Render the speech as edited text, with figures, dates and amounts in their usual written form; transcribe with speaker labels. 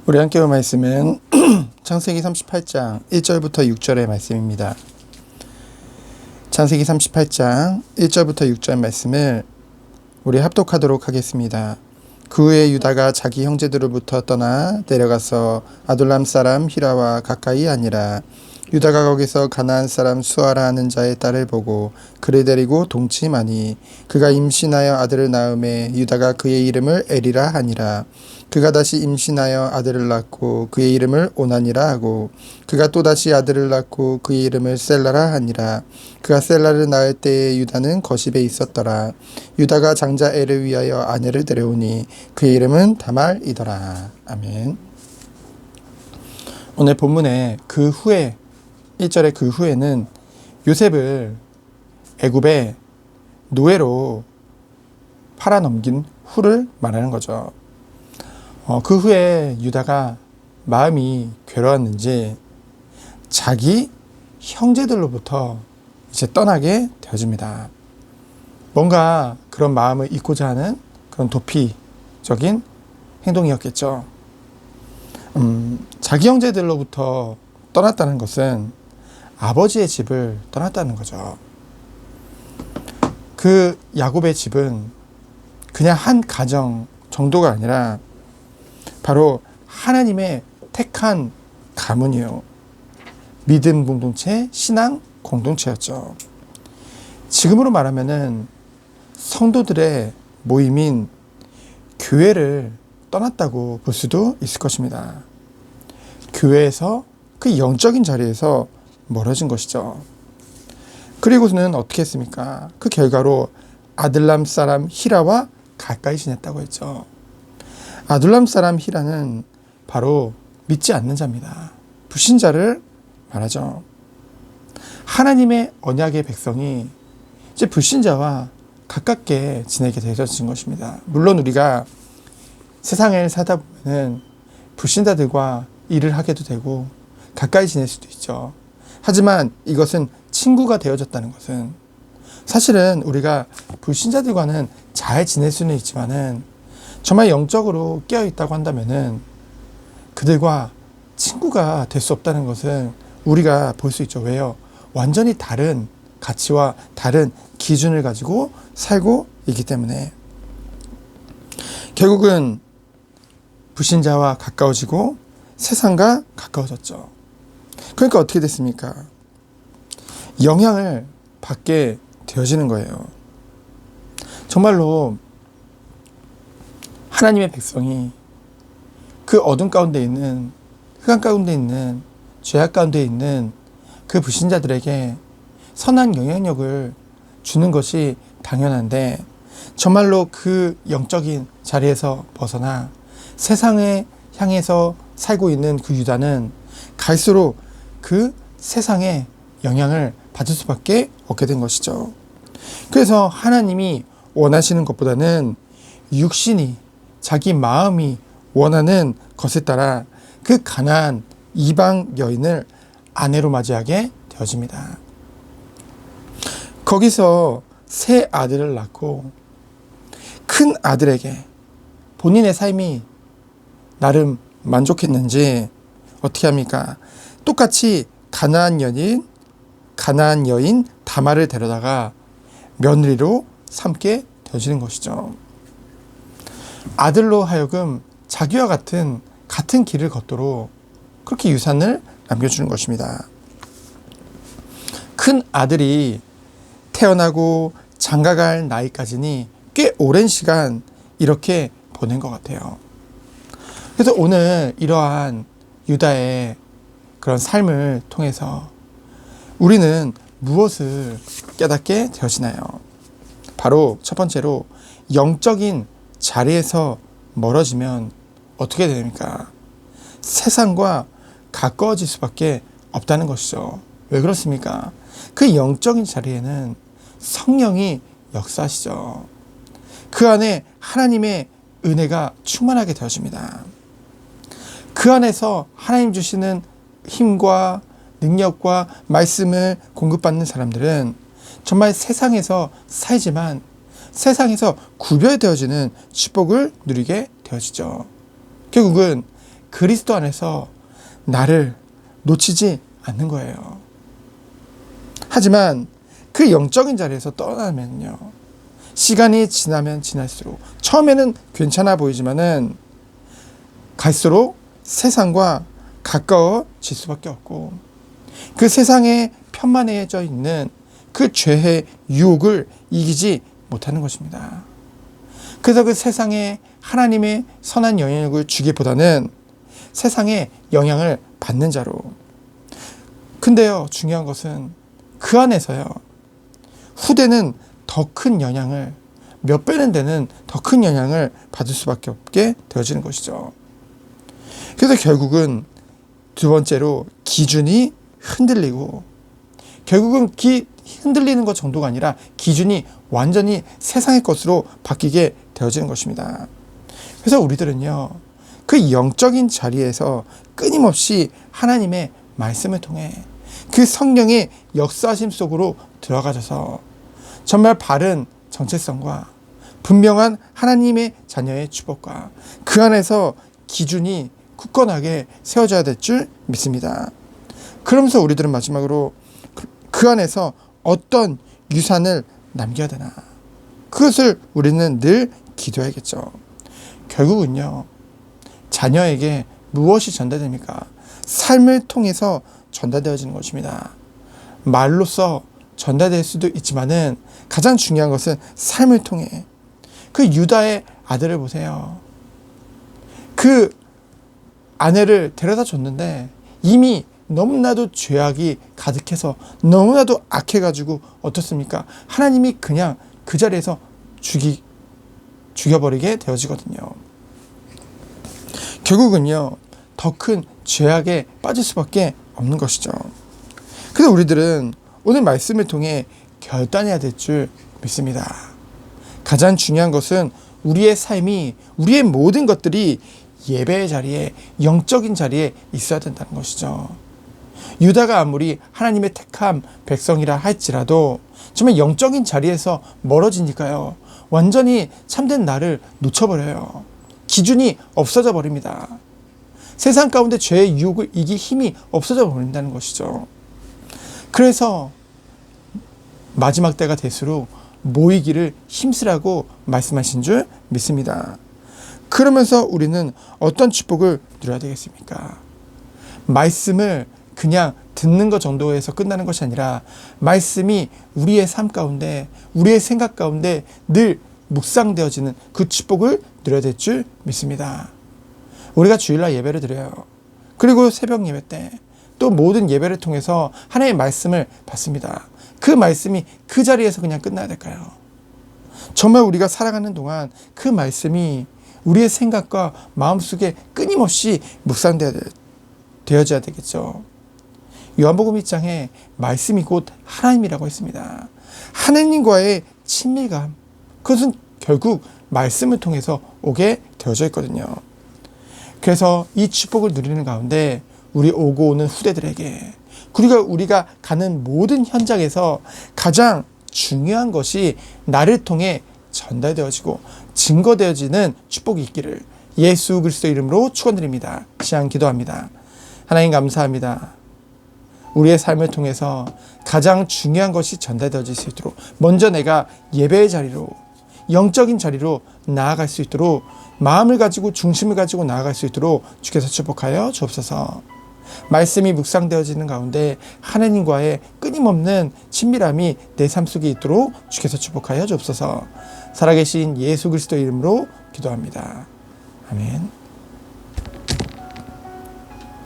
Speaker 1: 우리 함께 볼 말씀은 창세기 38장 1절부터 6절의 말씀입니다. 창세기 38장 1절부터 6절 말씀을 우리 합독하도록 하겠습니다. 그 후에 유다가 자기 형제들로부터 떠나 내려가서 아둘람 사람 히라와 가까이 아니라 유다가 거기서 가나안 사람 수아라 하는 자의 딸을 보고 그를 데리고 동침하니 그가 임신하여 아들을 낳음에 유다가 그의 이름을 에리라 하니라. 그가 다시 임신하여 아들을 낳고 그의 이름을 오난이라 하고 그가 또다시 아들을 낳고 그의 이름을 셀라라 하니라. 그가 셀라를 낳을 때에 유다는 거십에 있었더라. 유다가 장자 엘을 위하여 아내를 데려오니 그의 이름은 다말이더라. 아멘. 오늘 본문의 그 후에 1절의 그 후에는 요셉을 애굽의 노예로 팔아넘긴 후를 말하는 거죠. 그 후에 유다가 마음이 괴로웠는지 자기 형제들로부터 이제 떠나게 되어집니다. 뭔가 그런 마음을 잊고자 하는 그런 도피적인 행동이었겠죠. 자기 형제들로부터 떠났다는 것은 아버지의 집을 떠났다는 거죠. 그 야곱의 집은 그냥 한 가정 정도가 아니라 바로 하나님의 택한 가문이요. 믿음 공동체, 신앙 공동체였죠. 지금으로 말하면은 성도들의 모임인 교회를 떠났다고 볼 수도 있을 것입니다. 교회에서 그 영적인 자리에서 멀어진 것이죠. 그리고는 어떻게 했습니까? 그 결과로 아둘람 사람 히라와 가까이 지냈다고 했죠. 아둘람 사람 히라는 바로 믿지 않는 자입니다. 불신자를 말하죠. 하나님의 언약의 백성이 이제 불신자와 가깝게 지내게 되어진 것입니다. 물론 우리가 세상을 살다 보면 불신자들과 일을 하게도 되고 가까이 지낼 수도 있죠. 하지만 이것은 친구가 되어졌다는 것은 사실은 우리가 불신자들과는 잘 지낼 수는 있지만은 정말 영적으로 깨어 있다고 한다면은 그들과 친구가 될 수 없다는 것은 우리가 볼 수 있죠. 왜요? 완전히 다른 가치와 다른 기준을 가지고 살고 있기 때문에 결국은 불신자와 가까워지고 세상과 가까워졌죠. 그러니까 어떻게 됐습니까? 영향을 받게 되어지는 거예요. 정말로 하나님의 백성이 그 어둠 가운데 있는, 흑암 가운데 있는, 죄악 가운데 있는 그 불신자들에게 선한 영향력을 주는 것이 당연한데 정말로 그 영적인 자리에서 벗어나 세상에 향해서 살고 있는 그 유다는 갈수록 그 세상에 영향을 받을 수밖에 없게 된 것이죠. 그래서 하나님이 원하시는 것보다는 육신이 자기 마음이 원하는 것에 따라 그 가나안 이방 여인을 아내로 맞이하게 되어집니다. 거기서 세 아들을 낳고 큰 아들에게 본인의 삶이 나름 만족했는지 어떻게 합니까? 똑같이 가나안 여인 다말을 데려다가 며느리로 삼게 되어지는 것이죠. 아들로 하여금 자기와 같은 길을 걷도록 그렇게 유산을 남겨주는 것입니다. 큰 아들이 태어나고 장가갈 나이까지니 꽤 오랜 시간 이렇게 보낸 것 같아요. 그래서 오늘 이러한 유다의 그런 삶을 통해서 우리는 무엇을 깨닫게 되어지나요? 바로 첫 번째로 영적인 자리에서 멀어지면 어떻게 됩니까? 세상과 가까워질 수밖에 없다는 것이죠. 왜 그렇습니까? 그 영적인 자리에는 성령이 역사하시죠. 그 안에 하나님의 은혜가 충만하게 되어집니다. 그 안에서 하나님 주시는 힘과 능력과 말씀을 공급받는 사람들은 정말 세상에서 살지만 세상에서 구별되어지는 축복을 누리게 되어지죠. 결국은 그리스도 안에서 나를 놓치지 않는 거예요. 하지만 그 영적인 자리에서 떠나면요, 시간이 지나면 지날수록 처음에는 괜찮아 보이지만은 갈수록 세상과 가까워질 수밖에 없고, 그 세상에 편만해져 있는 그 죄의 유혹을 이기지 못하는 것입니다. 그래서 그 세상에 하나님의 선한 영향력을 주기보다는 세상에 영향을 받는 자로. 근데요, 중요한 것은 그 안에서요, 후대는 더 큰 영향을, 몇 배는 되는 더 큰 영향을 받을 수밖에 없게 되어지는 것이죠. 그래서 결국은 두 번째로 기준이 흔들리고, 결국은 흔들리는 것 정도가 아니라 기준이 완전히 세상의 것으로 바뀌게 되어지는 것입니다. 그래서 우리들은요, 그 영적인 자리에서 끊임없이 하나님의 말씀을 통해 그 성령의 역사심 속으로 들어가셔서 정말 바른 정체성과 분명한 하나님의 자녀의 축복과 그 안에서 기준이 굳건하게 세워져야 될 줄 믿습니다. 그러면서 우리들은 마지막으로 그 안에서 어떤 유산을 남겨야 되나, 그것을 우리는 늘 기도해야겠죠. 결국은요, 자녀에게 무엇이 전달됩니까? 삶을 통해서 전달되어지는 것입니다. 말로써 전달될 수도 있지만은 가장 중요한 것은 삶을 통해. 그 유다의 아들을 보세요. 그 아내를 데려다 줬는데 이미 너무나도 죄악이 가득해서 너무나도 악해가지고 어떻습니까? 하나님이 그냥 그 자리에서 죽여버리게 되어지거든요. 결국은요, 더 큰 죄악에 빠질 수밖에 없는 것이죠. 그래서 우리들은 오늘 말씀을 통해 결단해야 될 줄 믿습니다. 가장 중요한 것은 우리의 삶이, 우리의 모든 것들이 예배의 자리에, 영적인 자리에 있어야 된다는 것이죠. 유다가 아무리 하나님의 택한 백성이라 할지라도 정말 영적인 자리에서 멀어지니까요, 완전히 참된 나를 놓쳐버려요. 기준이 없어져 버립니다. 세상 가운데 죄의 유혹을 이길 힘이 없어져 버린다는 것이죠. 그래서 마지막 때가 될수록 모이기를 힘쓰라고 말씀하신 줄 믿습니다. 그러면서 우리는 어떤 축복을 누려야 되겠습니까? 말씀을 그냥 듣는 것 정도에서 끝나는 것이 아니라 말씀이 우리의 삶 가운데, 우리의 생각 가운데 늘 묵상되어지는 그 축복을 누려야 될 줄 믿습니다. 우리가 주일날 예배를 드려요. 그리고 새벽 예배 때 또 모든 예배를 통해서 하나님의 말씀을 받습니다. 그 말씀이 그 자리에서 그냥 끝나야 될까요? 정말 우리가 살아가는 동안 그 말씀이 우리의 생각과 마음속에 끊임없이 묵상되어져야 되겠죠. 요한복음 1장에 말씀이 곧 하나님이라고 했습니다. 하나님과의 친밀감, 그것은 결국 말씀을 통해서 오게 되어져 있거든요. 그래서 이 축복을 누리는 가운데 우리 오고 오는 후대들에게, 그리고 우리가 가는 모든 현장에서 가장 중요한 것이 나를 통해 전달되어지고 증거되어지는 축복이 있기를 예수 그리스도 이름으로 축원드립니다. 시간 기도합니다. 하나님 감사합니다. 우리의 삶을 통해서 가장 중요한 것이 전달되어질 수 있도록 먼저 내가 예배의 자리로, 영적인 자리로 나아갈 수 있도록 마음을 가지고 중심을 가지고 나아갈 수 있도록 주께서 축복하여 주옵소서. 말씀이 묵상되어지는 가운데 하나님과의 끊임없는 친밀함이 내 삶 속에 있도록 주께서 축복하여 주옵소서. 살아계신 예수 그리스도 이름으로 기도합니다. 아멘.